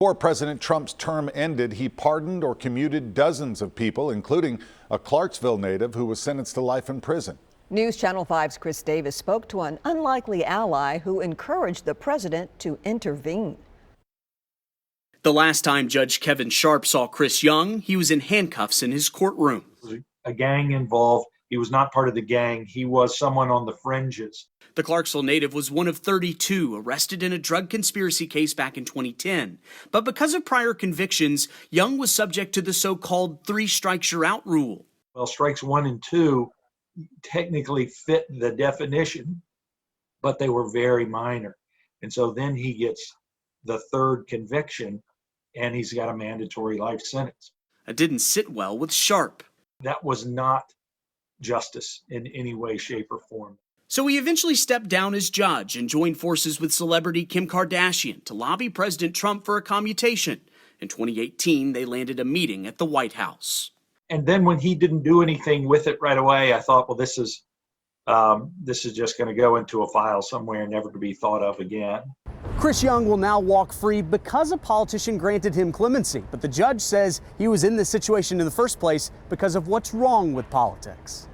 Before President Trump's term ended, he pardoned or commuted dozens of people, including a Clarksville native who was sentenced to life in prison. News Channel 5's Chris Davis spoke to an unlikely ally who encouraged the president to intervene. The last time Judge Kevin Sharp saw Chris Young, he was in handcuffs in his courtroom. A gang involved. He was not part of the gang. He was someone on the fringes. The Clarksville native was one of 32 arrested in a drug conspiracy case back in 2010. But because of prior convictions, Young was subject to the so-called 3 strikes you're out rule. Well, strikes 1 and 2 technically fit the definition, but they were very minor. And so then he gets the 3rd conviction, and he's got a mandatory life sentence. It didn't sit well with Sharp. That was not justice in any way, shape, or form. So he eventually stepped down as judge and joined forces with celebrity Kim Kardashian to lobby President Trump for a commutation. In 2018, they landed a meeting at the White House. And then when he didn't do anything with it right away, I thought, well, this is just going to go into a file somewhere, never to be thought of again. Chris Young will now walk free because a politician granted him clemency. But the judge says he was in this situation in the first place because of what's wrong with politics.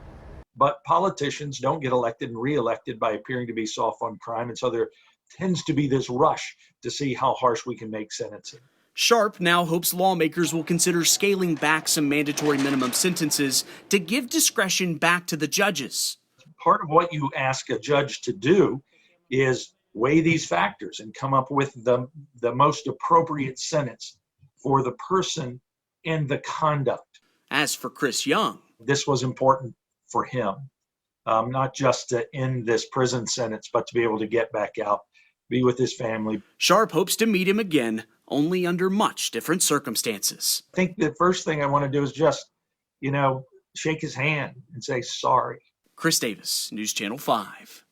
But politicians don't get elected and reelected by appearing to be soft on crime. And so there tends to be this rush to see how harsh we can make sentencing. Sharp now hopes lawmakers will consider scaling back some mandatory minimum sentences to give discretion back to the judges. Part of what you ask a judge to do is weigh these factors and come up with the most appropriate sentence for the person and the conduct. As for Chris Young, this was important for him, not just to end this prison sentence, but to be able to get back out, be with his family. Sharp hopes to meet him again, only under much different circumstances. I think the first thing I want to do is just, shake his hand and say sorry. Chris Davis, News Channel 5.